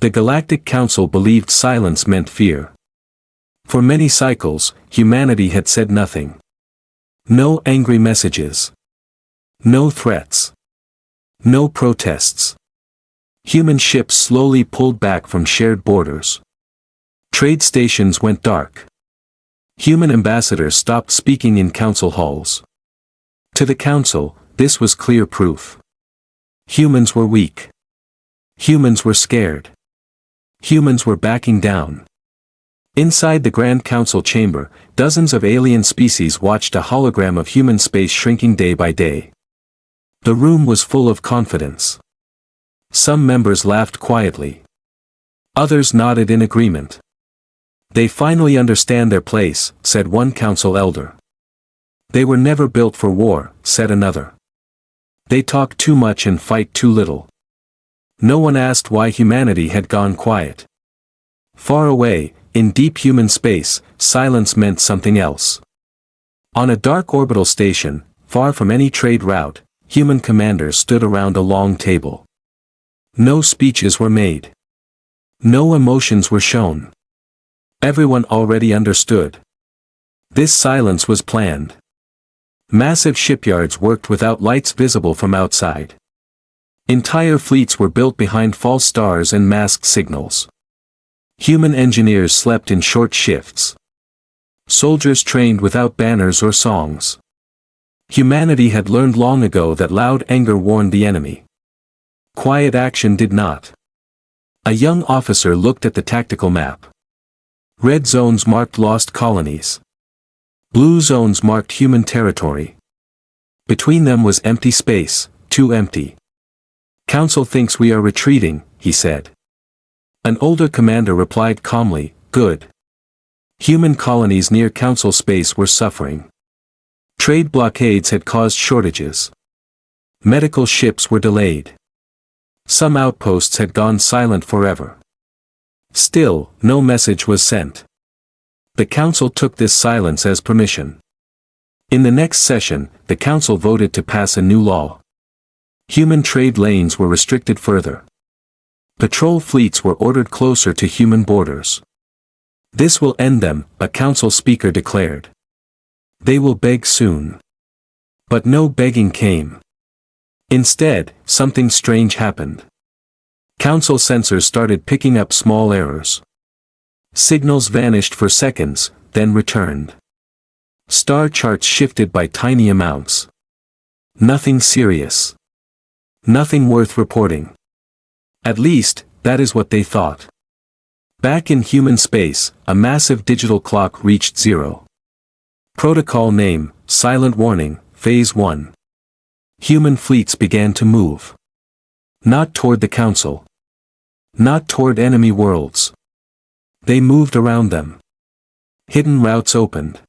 The Galactic Council believed silence meant fear. For many cycles, humanity had said nothing. No angry messages. No threats. No protests. Human ships slowly pulled back from shared borders. Trade stations went dark. Human ambassadors stopped speaking in council halls. To the council, this was clear proof. Humans were weak. Humans were scared. Humans were backing down. Inside the Grand Council chamber, dozens of alien species watched a hologram of human space shrinking day by day. The room was full of confidence. Some members laughed quietly. Others nodded in agreement. They finally understand their place, said one council elder. They were never built for war, said another. They talk too much and fight too little. No one asked why humanity had gone quiet. Far away, in deep human space, silence meant something else. On a dark orbital station, far from any trade route, human commanders stood around a long table. No speeches were made. No emotions were shown. Everyone already understood. This silence was planned. Massive shipyards worked without lights visible from outside. Entire fleets were built behind false stars and masked signals. Human engineers slept in short shifts. Soldiers trained without banners or songs. Humanity had learned long ago that loud anger warned the enemy. Quiet action did not. A young officer looked at the tactical map. Red zones marked lost colonies. Blue zones marked human territory. Between them was empty space, too empty. Council thinks we are retreating, he said. An older commander replied calmly, good. Human colonies near Council space were suffering. Trade blockades had caused shortages. Medical ships were delayed. Some outposts had gone silent forever. Still, no message was sent. The council took this silence as permission. In the next session, the council voted to pass a new law. Human trade lanes were restricted further. Patrol fleets were ordered closer to human borders. This will end them, a council speaker declared. They will beg soon. But no begging came. Instead, something strange happened. Council sensors started picking up small errors. Signals vanished for seconds, then returned. Star charts shifted by tiny amounts. Nothing serious. Nothing worth reporting. At least, that is what they thought. Back in human space, a massive digital clock reached zero. Protocol name, silent warning, phase 1. Human fleets began to move. Not toward the council. Not toward enemy worlds. They moved around them. Hidden routes opened.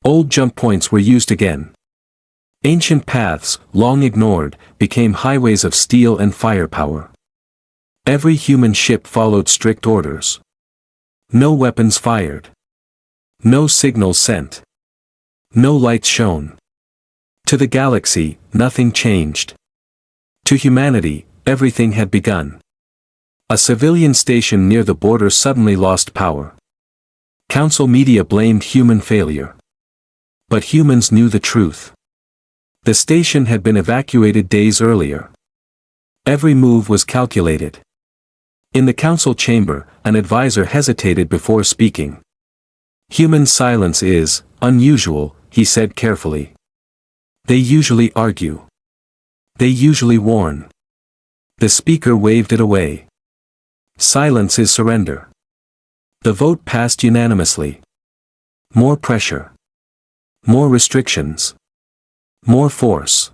Old jump points were used again. Ancient paths, long ignored, became highways of steel and firepower. Every human ship followed strict orders. No weapons fired. No signals sent. No lights shone. To the galaxy, nothing changed. To humanity, everything had begun. A civilian station near the border suddenly lost power. Council media blamed human failure. But humans knew the truth. The station had been evacuated days earlier. Every move was calculated. In the council chamber, an advisor hesitated before speaking. Human silence is unusual, he said carefully. They usually argue. They usually warn. The speaker waved it away. Silence is surrender. The vote passed unanimously. More pressure. More restrictions. More force.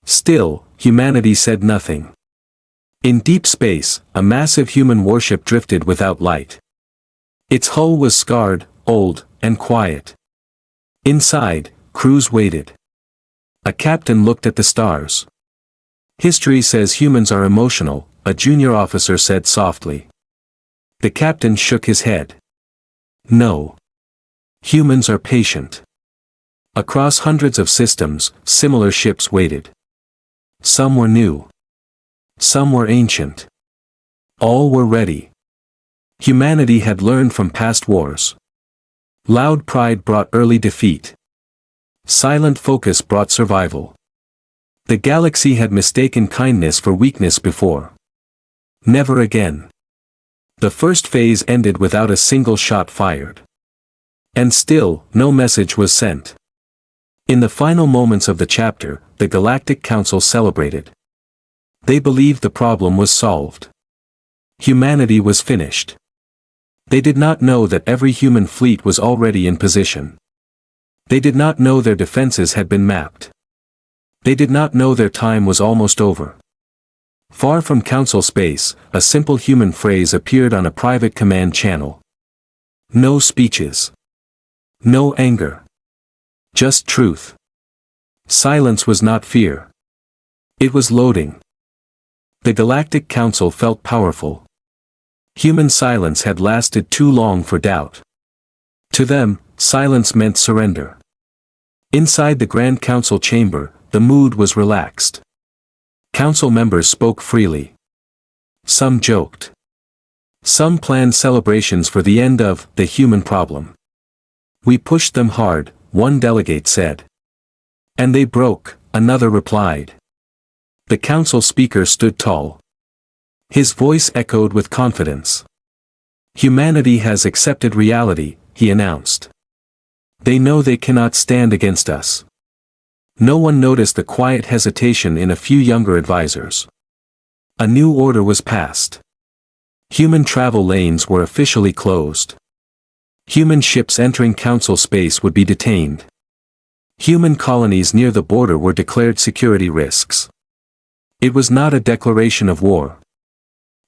Still, humanity said nothing. In deep space, a massive human warship drifted without light. Its hull was scarred, old, and quiet. Inside, crews waited. A captain looked at the stars. History says humans are emotional, a junior officer said softly. The captain shook his head. No. Humans are patient. Across hundreds of systems, similar ships waited. Some were new. Some were ancient. All were ready. Humanity had learned from past wars. Loud pride brought early defeat. Silent focus brought survival. The galaxy had mistaken kindness for weakness before. Never again. The first phase ended without a single shot fired. And still, no message was sent. In the final moments of the chapter, the Galactic Council celebrated. They believed the problem was solved. Humanity was finished. They did not know that every human fleet was already in position. They did not know their defenses had been mapped. They did not know their time was almost over. Far from Council space, a simple human phrase appeared on a private command channel. No speeches. No anger. Just truth. Silence was not fear. It was loading. The Galactic Council felt powerful. Human silence had lasted too long for doubt. To them, silence meant surrender. Inside the Grand Council chamber, the mood was relaxed. Council members spoke freely. Some joked. Some planned celebrations for the end of the human problem. We pushed them hard, one delegate said. And they broke, another replied. The council speaker stood tall. His voice echoed with confidence. Humanity has accepted reality, he announced. They know they cannot stand against us. No one noticed the quiet hesitation in a few younger advisors. A new order was passed. Human travel lanes were officially closed. Human ships entering council space would be detained. Human colonies near the border were declared security risks. It was not a declaration of war.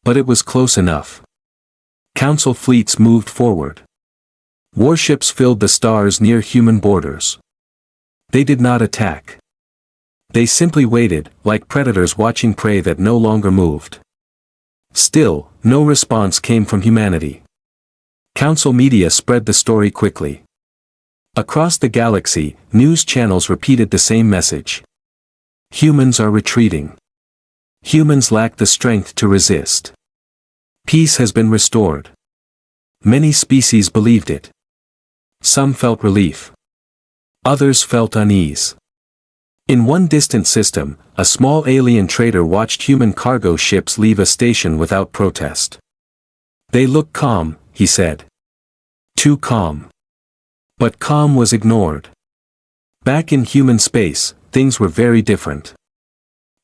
But it was close enough. Council fleets moved forward. Warships filled the stars near human borders. They did not attack. They simply waited, like predators watching prey that no longer moved. Still, no response came from humanity. Council media spread the story quickly. Across the galaxy, news channels repeated the same message. Humans are retreating. Humans lack the strength to resist. Peace has been restored. Many species believed it. Some felt relief. Others felt unease. In one distant system, a small alien trader watched human cargo ships leave a station without protest. They look calm, he said. Too calm. But calm was ignored. Back in human space, things were very different.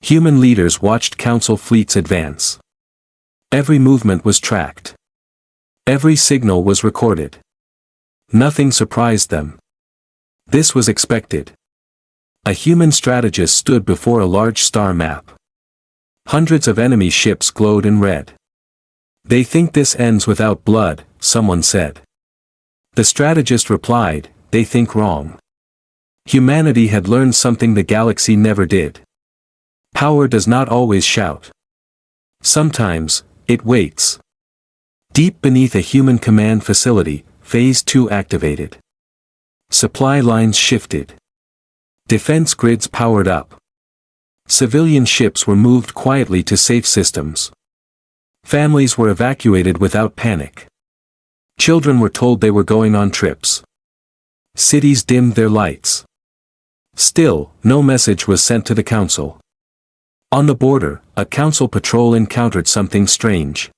Human leaders watched council fleets advance. Every movement was tracked. Every signal was recorded. Nothing surprised them. This was expected. A human strategist stood before a large star map. Hundreds of enemy ships glowed in red. They think this ends without blood, someone said. The strategist replied, they think wrong. Humanity had learned something the galaxy never did. Power does not always shout. Sometimes, it waits. Deep beneath a human command facility, Phase 2 activated. Supply lines shifted. Defense grids powered up. Civilian ships were moved quietly to safe systems. Families were evacuated without panic. Children were told they were going on trips. Cities dimmed their lights. Still, no message was sent to the council. On the border, a council patrol encountered something strange.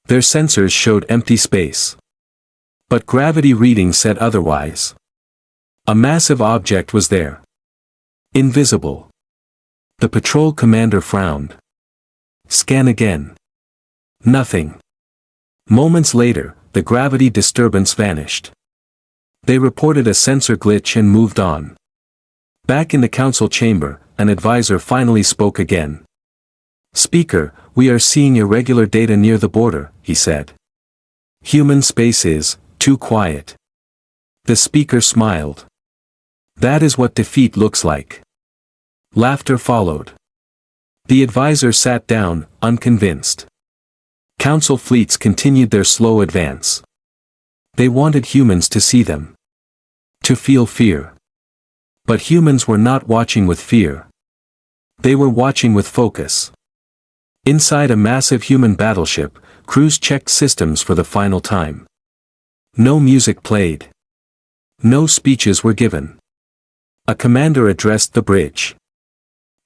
Their sensors showed empty space. But gravity readings said otherwise. A massive object was there. Invisible. The patrol commander frowned. Scan again. Nothing. Moments later, the gravity disturbance vanished. They reported a sensor glitch and moved on. Back in the council chamber, an advisor finally spoke again. Speaker, we are seeing irregular data near the border, he said. Human space is too quiet. The speaker smiled. That is what defeat looks like. Laughter followed. The advisor sat down, unconvinced. Council fleets continued their slow advance. They wanted humans to see them. To feel fear. But humans were not watching with fear. They were watching with focus. Inside a massive human battleship, crews checked systems for the final time. No music played. No speeches were given. A commander addressed the bridge.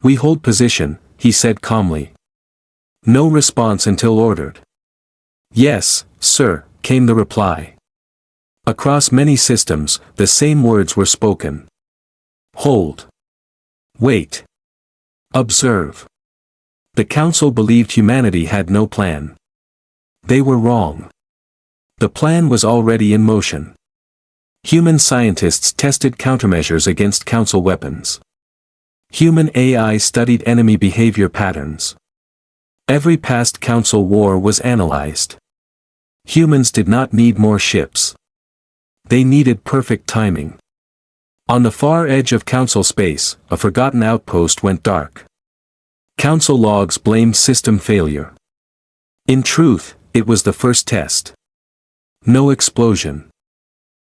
"We hold position," he said calmly. No response until ordered. "Yes, sir," came the reply. Across many systems, the same words were spoken. Hold. Wait. Observe. The Council believed humanity had no plan. They were wrong. The plan was already in motion. Human scientists tested countermeasures against Council weapons. Human AI studied enemy behavior patterns. Every past Council war was analyzed. Humans did not need more ships. They needed perfect timing. On the far edge of Council space, a forgotten outpost went dark. Council logs blamed system failure. In truth, it was the first test. No explosion.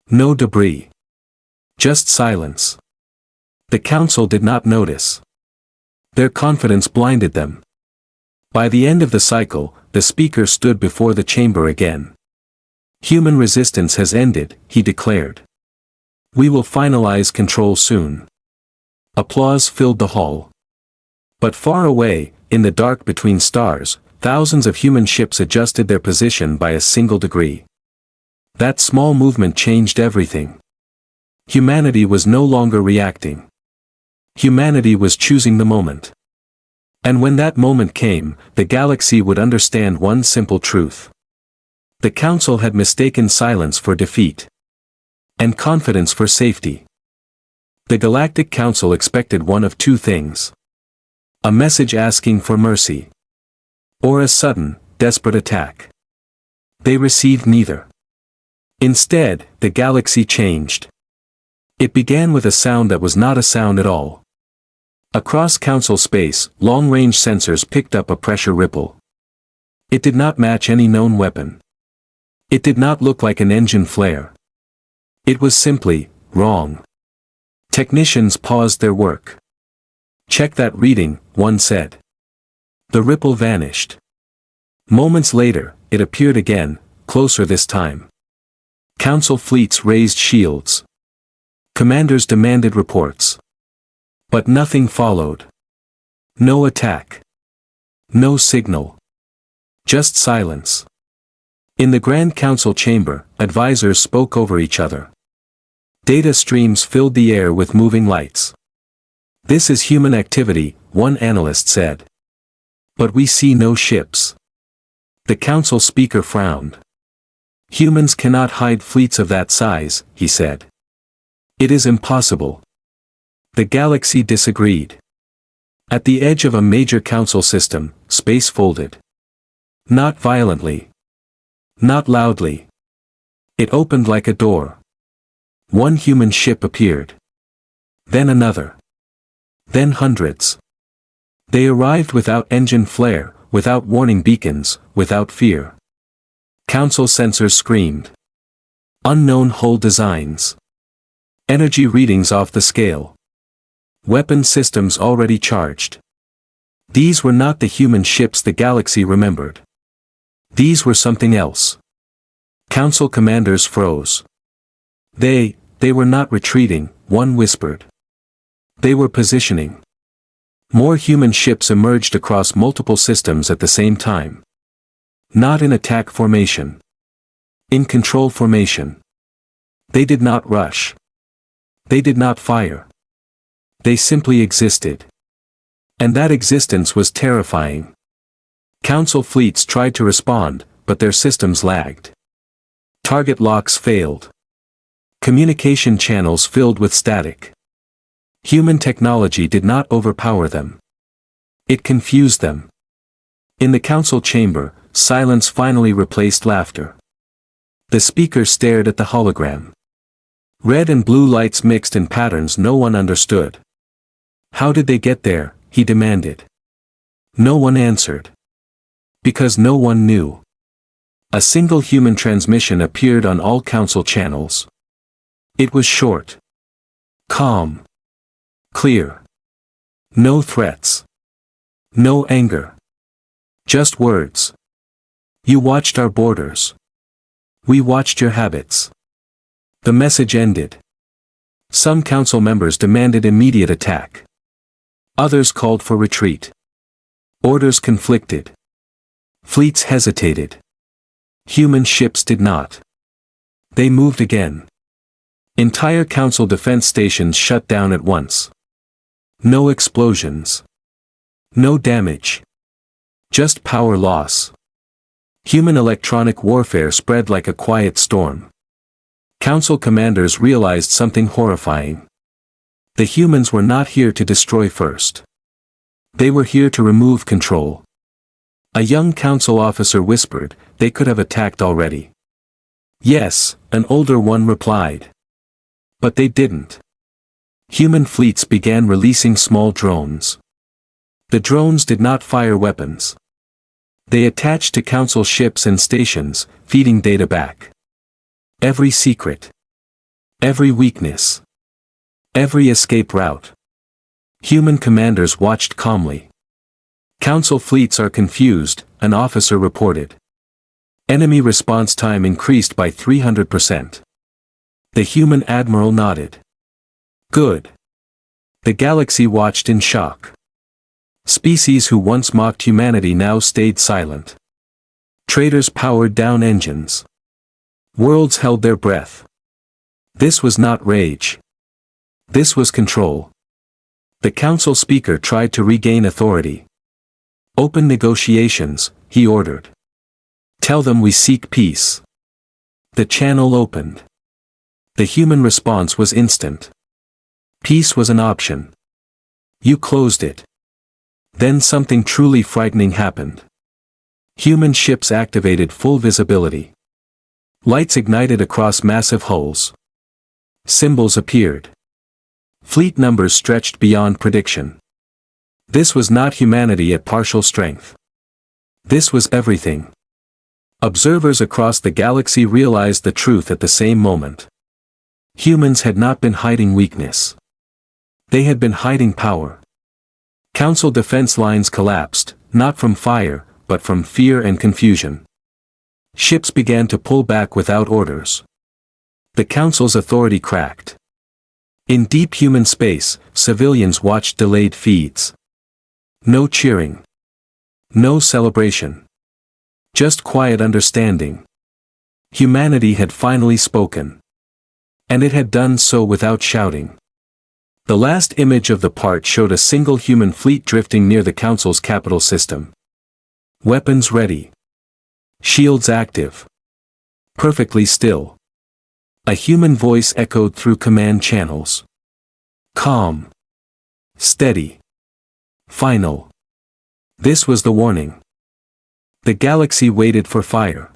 No debris. Just silence. The Council did not notice. Their confidence blinded them. By the end of the cycle, the speaker stood before the chamber again. "Human resistance has ended," he declared. "We will finalize control soon." Applause filled the hall. But far away, in the dark between stars, thousands of human ships adjusted their position by a single degree. That small movement changed everything. Humanity was no longer reacting. Humanity was choosing the moment. And when that moment came, the galaxy would understand one simple truth. The Council had mistaken silence for defeat. And confidence for safety. The Galactic Council expected one of two things. A message asking for mercy. Or a sudden, desperate attack. They received neither. Instead, the galaxy changed. It began with a sound that was not a sound at all. Across Council space, long-range sensors picked up a pressure ripple. It did not match any known weapon. It did not look like an engine flare. It was simply wrong. Technicians paused their work. "Check that reading," one said. The ripple vanished. Moments later, it appeared again, closer this time. Council fleets raised shields. Commanders demanded reports. But nothing followed. No attack. No signal. Just silence. In the Grand Council chamber, advisors spoke over each other. Data streams filled the air with moving lights. "This is human activity," one analyst said. "But we see no ships." The Council speaker frowned. "Humans cannot hide fleets of that size," he said. "It is impossible." The galaxy disagreed. At the edge of a major Council system, space folded. Not violently. Not loudly. It opened like a door. One human ship appeared. Then another. Then hundreds. They arrived without engine flare, without warning beacons, without fear. Council sensors screamed. Unknown hull designs. Energy readings off the scale. Weapon systems already charged. These were not the human ships the galaxy remembered. These were something else. Council commanders froze. They were not retreating, one whispered. They were positioning. More human ships emerged across multiple systems at the same time. Not in attack formation. In control formation. They did not rush. They did not fire. They simply existed. And that existence was terrifying. Council fleets tried to respond, but their systems lagged. Target locks failed. Communication channels filled with static. Human technology did not overpower them. It confused them. In the Council chamber, silence finally replaced laughter. The speaker stared at the hologram. Red and blue lights mixed in patterns no one understood. "How did they get there?" he demanded. No one answered. Because no one knew. A single human transmission appeared on all Council channels. It was short. Calm. Clear. No threats. No anger. Just words. You watched our borders. We watched your habits. The message ended. Some council members demanded immediate attack. Others called for retreat. Orders conflicted. Fleets hesitated. Human ships did not. They moved again. Entire council defense stations shut down at once. No explosions. No damage. Just power loss. Human electronic warfare spread like a quiet storm. Council commanders realized something horrifying. The humans were not here to destroy first. They were here to remove control. A young council officer whispered, "They could have attacked already." "Yes," an older one replied. "But they didn't." Human fleets began releasing small drones. The drones did not fire weapons. They attached to council ships and stations, feeding data back. Every secret. Every weakness. Every escape route. Human commanders watched calmly. "Council fleets are confused," an officer reported. Enemy response time increased by 300%. The human admiral nodded. "Good." The galaxy watched in shock. Species who once mocked humanity now stayed silent. Traders powered down engines. Worlds held their breath. This was not rage. This was control. The council speaker tried to regain authority. "Open negotiations," he ordered. "Tell them we seek peace." The channel opened. The human response was instant. Peace was an option. You closed it. Then something truly frightening happened. Human ships activated full visibility. Lights ignited across massive hulls. Symbols appeared. Fleet numbers stretched beyond prediction. This was not humanity at partial strength. This was everything. Observers across the galaxy realized the truth at the same moment. Humans had not been hiding weakness. They had been hiding power. Council defense lines collapsed, not from fire, but from fear and confusion. Ships began to pull back without orders. The Council's authority cracked. In deep human space, civilians watched delayed feeds. No cheering. No celebration. Just quiet understanding. Humanity had finally spoken. And it had done so without shouting. The last image of the part showed a single human fleet drifting near the Council's capital system. Weapons ready. Shields active. Perfectly still. A human voice echoed through command channels. Calm. Steady. Final. This was the warning. The galaxy waited for fire.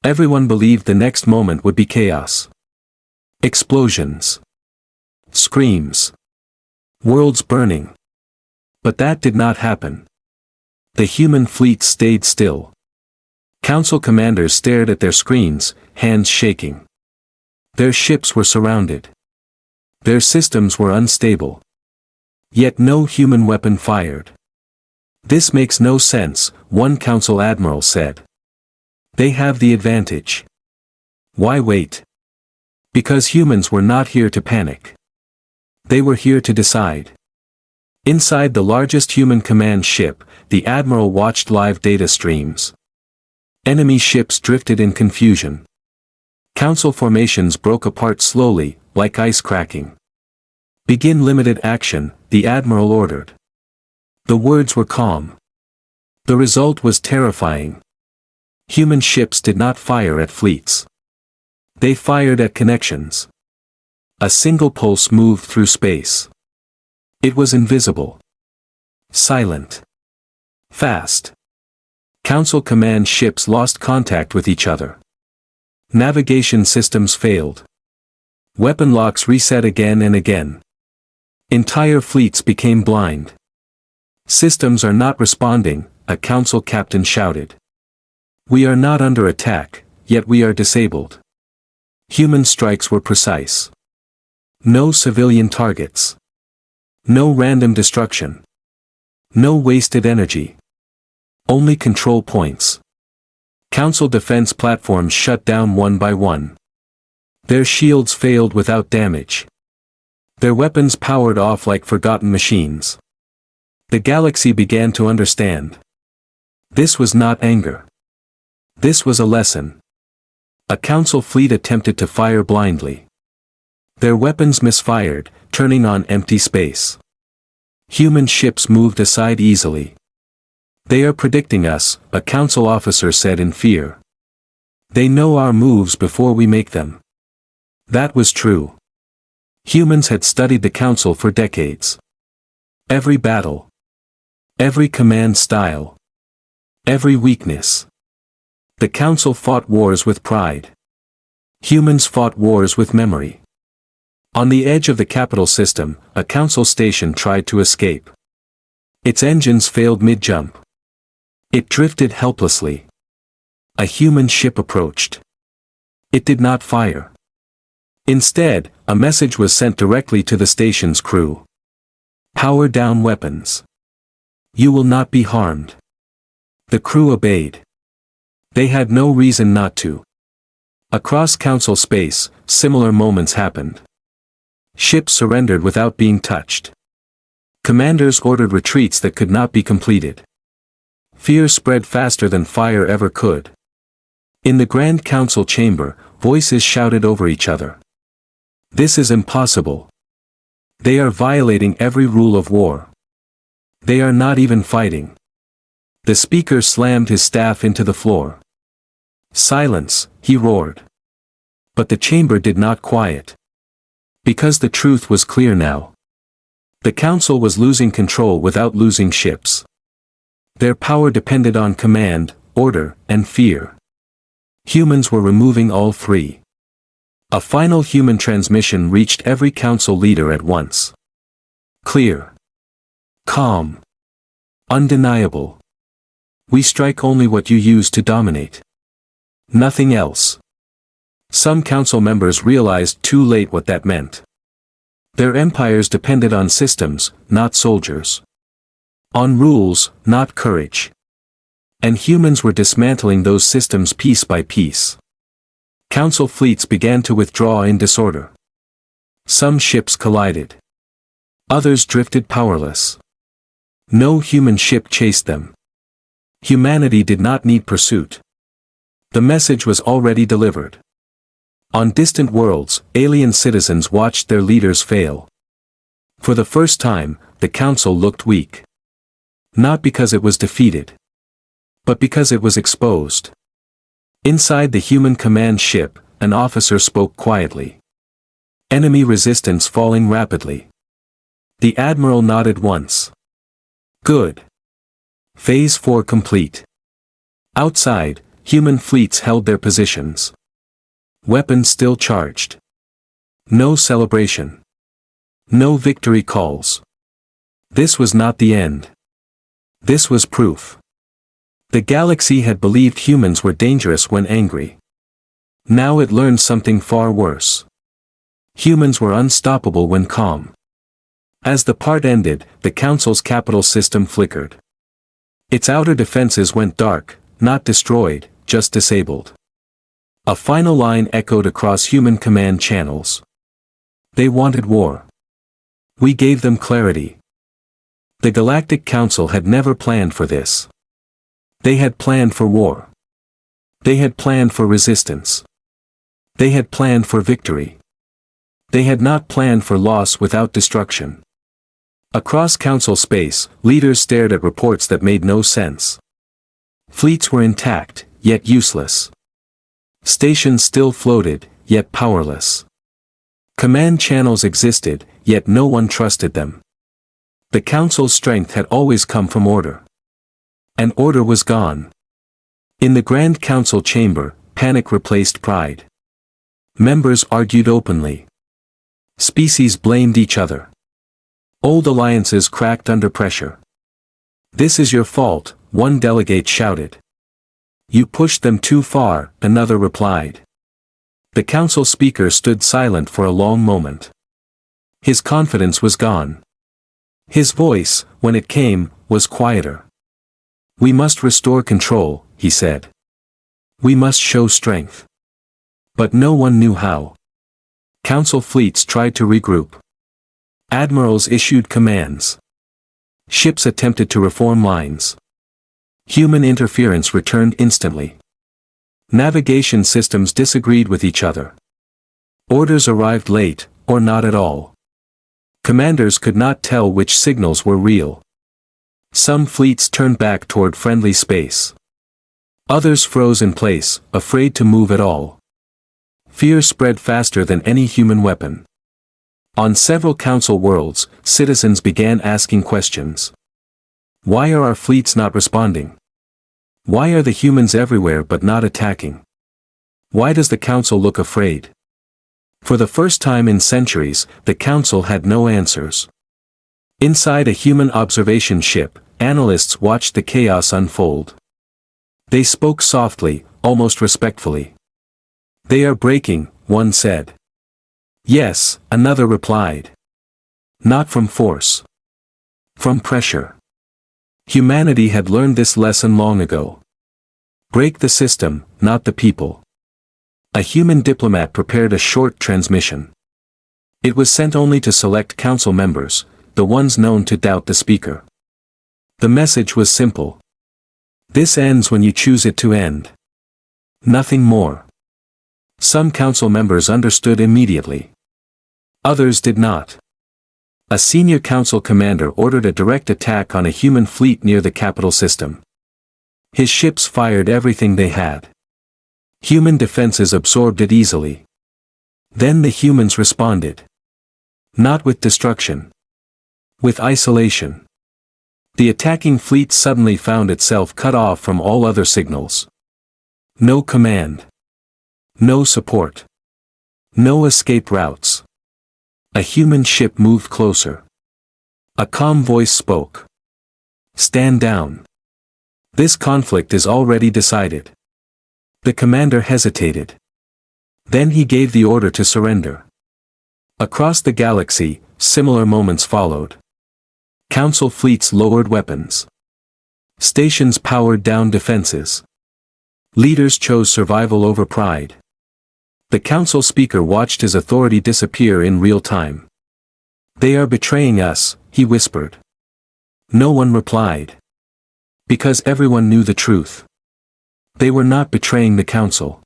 Everyone believed the next moment would be chaos. Explosions. Screams. Worlds burning. But that did not happen. The human fleet stayed still. Council commanders stared at their screens, hands shaking. Their ships were surrounded. Their systems were unstable. Yet no human weapon fired. "This makes no sense," one council admiral said. "They have the advantage." Why wait? Because humans were not here to panic. They were here to decide. Inside the largest human command ship, the admiral watched live data streams. Enemy ships drifted in confusion. Council formations broke apart slowly, like ice cracking. "Begin limited action," the admiral ordered. The words were calm. The result was terrifying. Human ships did not fire at fleets. They fired at connections. A single pulse moved through space. It was invisible. Silent. Fast. Council command ships lost contact with each other. Navigation systems failed. Weapon locks reset again and again. Entire fleets became blind. "Systems are not responding," a council captain shouted. "We are not under attack, yet we are disabled." Human strikes were precise. No civilian targets. No random destruction. No wasted energy. Only control points. Council defense platforms shut down one by one. Their shields failed without damage. Their weapons powered off like forgotten machines. The galaxy began to understand. This was not anger. This was a lesson. A council fleet attempted to fire blindly. Their weapons misfired, turning on empty space. Human ships moved aside easily. They are predicting us, a council officer said in fear. They know our moves before we make them. That was true. Humans had studied the council for decades. Every battle. Every command style. Every weakness. The council fought wars with pride. Humans fought wars with memory. On the edge of the capital system, a council station tried to escape. Its engines failed mid-jump. It drifted helplessly. A human ship approached. It did not fire. Instead, a message was sent directly to the station's crew. Power down weapons. You will not be harmed. The crew obeyed. They had no reason not to. Across council space, similar moments happened. Ships surrendered without being touched. Commanders ordered retreats that could not be completed. Fear spread faster than fire ever could. In the Grand Council chamber, voices shouted over each other. This is impossible. They are violating every rule of war. They are not even fighting. The speaker slammed his staff into the floor. Silence, he roared. But the chamber did not quiet. Because the truth was clear now. The council was losing control without losing ships. Their power depended on command, order, and fear. Humans were removing all three. A final human transmission reached every council leader at once. Clear. Calm. Undeniable. We strike only what you use to dominate. Nothing else. Some council members realized too late what that meant. Their empires depended on systems, not soldiers. On rules, not courage. And humans were dismantling those systems piece by piece. Council fleets began to withdraw in disorder. Some ships collided. Others drifted powerless. No human ship chased them. Humanity did not need pursuit. The message was already delivered. On distant worlds, alien citizens watched their leaders fail. For the first time, the council looked weak. Not because it was defeated. But because it was exposed. Inside the human command ship, an officer spoke quietly. Enemy resistance falling rapidly. The admiral nodded once. Good. Phase 4 complete. Outside, human fleets held their positions. Weapons still charged. No celebration. No victory calls. This was not the end. This was proof. The galaxy had believed humans were dangerous when angry. Now it learned something far worse. Humans were unstoppable when calm. As the part ended, the council's capital system flickered. Its outer defenses went dark, not destroyed, just disabled. A final line echoed across human command channels. They wanted war. We gave them clarity. The Galactic Council had never planned for this. They had planned for war. They had planned for resistance. They had planned for victory. They had not planned for loss without destruction. Across council space, leaders stared at reports that made no sense. Fleets were intact, yet useless. Stations still floated, yet powerless. Command channels existed, yet no one trusted them. The council's strength had always come from order. And order was gone. In the Grand Council chamber, panic replaced pride. Members argued openly. Species blamed each other. Old alliances cracked under pressure. This is your fault, one delegate shouted. You pushed them too far, another replied. The council speaker stood silent for a long moment. His confidence was gone. His voice, when it came, was quieter. We must restore control, he said. We must show strength. But no one knew how. Council fleets tried to regroup. Admirals issued commands. Ships attempted to reform lines. Human interference returned instantly. Navigation systems disagreed with each other. Orders arrived late, or not at all. Commanders could not tell which signals were real. Some fleets turned back toward friendly space. Others froze in place, afraid to move at all. Fear spread faster than any human weapon. On several council worlds, citizens began asking questions. Why are our fleets not responding? Why are the humans everywhere but not attacking? Why does the council look afraid? For the first time in centuries, the council had no answers. Inside a human observation ship, analysts watched the chaos unfold. They spoke softly, almost respectfully. They are breaking, one said. Yes, another replied. Not from force. From pressure. Humanity had learned this lesson long ago. Break the system, not the people. A human diplomat prepared a short transmission. It was sent only to select council members, the ones known to doubt the speaker. The message was simple. This ends when you choose it to end. Nothing more. Some council members understood immediately. Others did not. A senior council commander ordered a direct attack on a human fleet near the capital system. His ships fired everything they had. Human defenses absorbed it easily. Then the humans responded. Not with destruction. With isolation. The attacking fleet suddenly found itself cut off from all other signals. No command. No support. No escape routes. A human ship moved closer. A calm voice spoke. Stand down. This conflict is already decided. The commander hesitated. Then he gave the order to surrender. Across the galaxy, similar moments followed. Council fleets lowered weapons. Stations powered down defenses. Leaders chose survival over pride. The council speaker watched his authority disappear in real time. They are betraying us, he whispered. No one replied. Because everyone knew the truth. They were not betraying the council.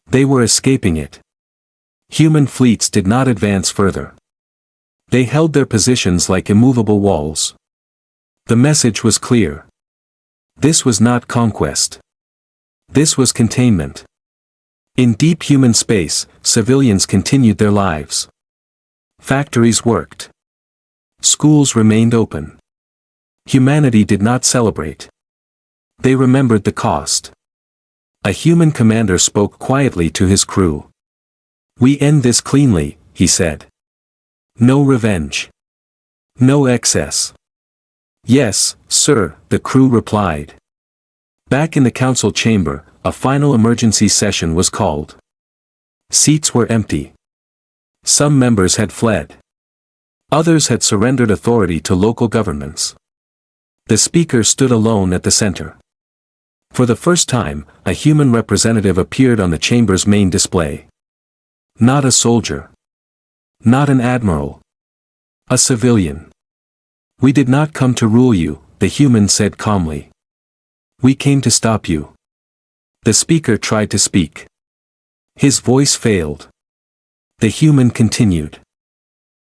They were escaping it. Human fleets did not advance further. They held their positions like immovable walls. The message was clear. This was not conquest. This was containment. In deep human space, civilians continued their lives. Factories worked. Schools remained open. Humanity did not celebrate. They remembered the cost. A human commander spoke quietly to his crew. We end this cleanly, he said. No revenge. No excess. Yes, sir, the crew replied. Back in the council chamber, a final emergency session was called. Seats were empty. Some members had fled. Others had surrendered authority to local governments. The speaker stood alone at the center. For the first time, a human representative appeared on the chamber's main display. Not a soldier. Not an admiral. A civilian. We did not come to rule you, the human said calmly. We came to stop you. The speaker tried to speak. His voice failed. The human continued.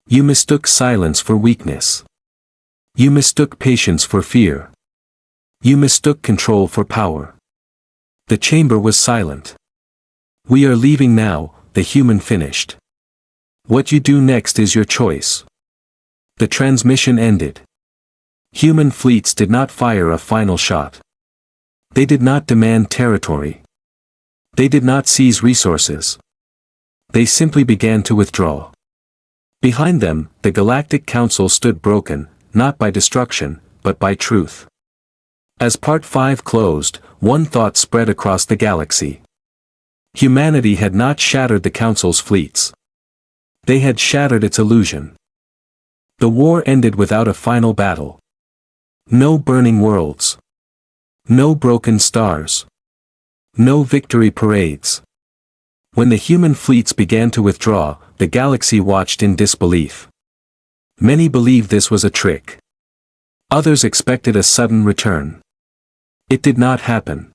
You mistook silence for weakness. You mistook patience for fear. You mistook control for power. The chamber was silent. We are leaving now, the human finished. What you do next is your choice. The transmission ended. Human fleets did not fire a final shot. They did not demand territory. They did not seize resources. They simply began to withdraw. Behind them, the Galactic Council stood broken, not by destruction, but by truth. As Part 5 closed, one thought spread across the galaxy. Humanity had not shattered the Council's fleets. They had shattered its illusion. The war ended without a final battle. No burning worlds. No broken stars. No victory parades. When the human fleets began to withdraw, the galaxy watched in disbelief. Many believed this was a trick. Others expected a sudden return. It did not happen.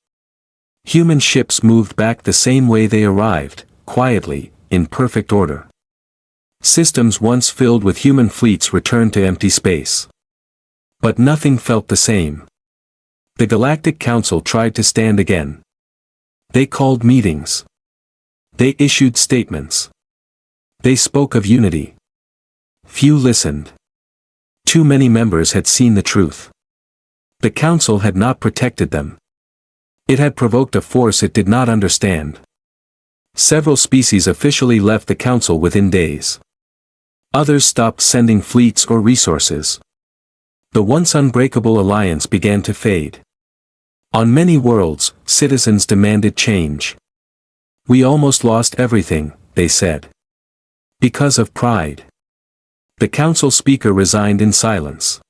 Human ships moved back the same way they arrived, quietly, in perfect order. Systems once filled with human fleets returned to empty space. But nothing felt the same. The Galactic Council tried to stand again. They called meetings. They issued statements. They spoke of unity. Few listened. Too many members had seen the truth. The Council had not protected them. It had provoked a force it did not understand. Several species officially left the Council within days. Others stopped sending fleets or resources. The once unbreakable alliance began to fade. On many worlds, citizens demanded change. We almost lost everything, they said. Because of pride. The council speaker resigned in silence.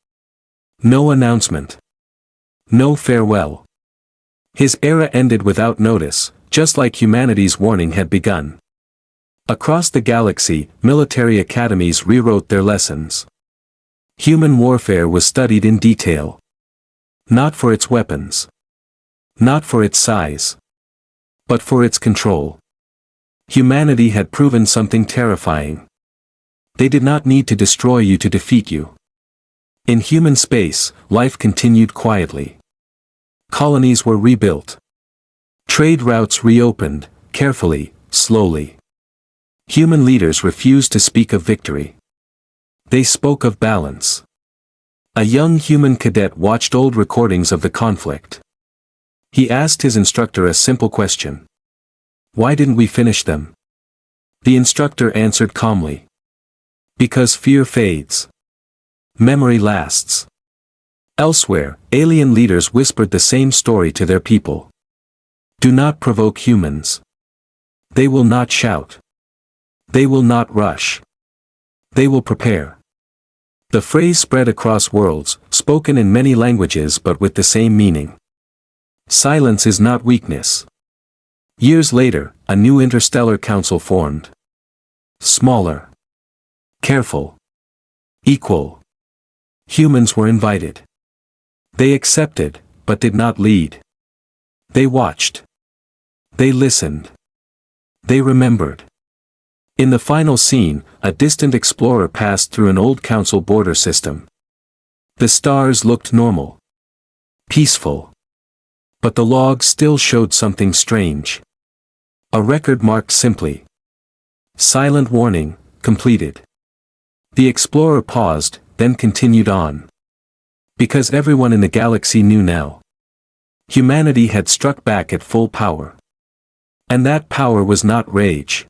No announcement. No farewell. His era ended without notice, just like humanity's warning had begun. Across the galaxy, military academies rewrote their lessons. Human warfare was studied in detail. Not for its weapons. Not for its size. But for its control. Humanity had proven something terrifying. They did not need to destroy you to defeat you. In human space, life continued quietly. Colonies were rebuilt. Trade routes reopened, carefully, slowly. Human leaders refused to speak of victory. They spoke of balance. A young human cadet watched old recordings of the conflict. He asked his instructor a simple question. Why didn't we finish them? The instructor answered calmly. Because fear fades. Memory lasts. Elsewhere, alien leaders whispered the same story to their people. Do not provoke humans. They will not shout. They will not rush. They will prepare. The phrase spread across worlds, spoken in many languages but with the same meaning. Silence is not weakness. Years later, a new interstellar council formed. Smaller. Careful. Equal. Humans were invited. They accepted, but did not lead. They watched. They listened. They remembered. In the final scene, a distant explorer passed through an old council border system. The stars looked normal. Peaceful. But the logs still showed something strange. A record marked simply. Silent warning, completed. The explorer paused, then continued on. Because everyone in the galaxy knew now. Humanity had struck back at full power. And that power was not rage.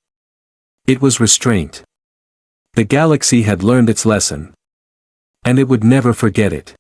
It was restraint. The galaxy had learned its lesson. And it would never forget it.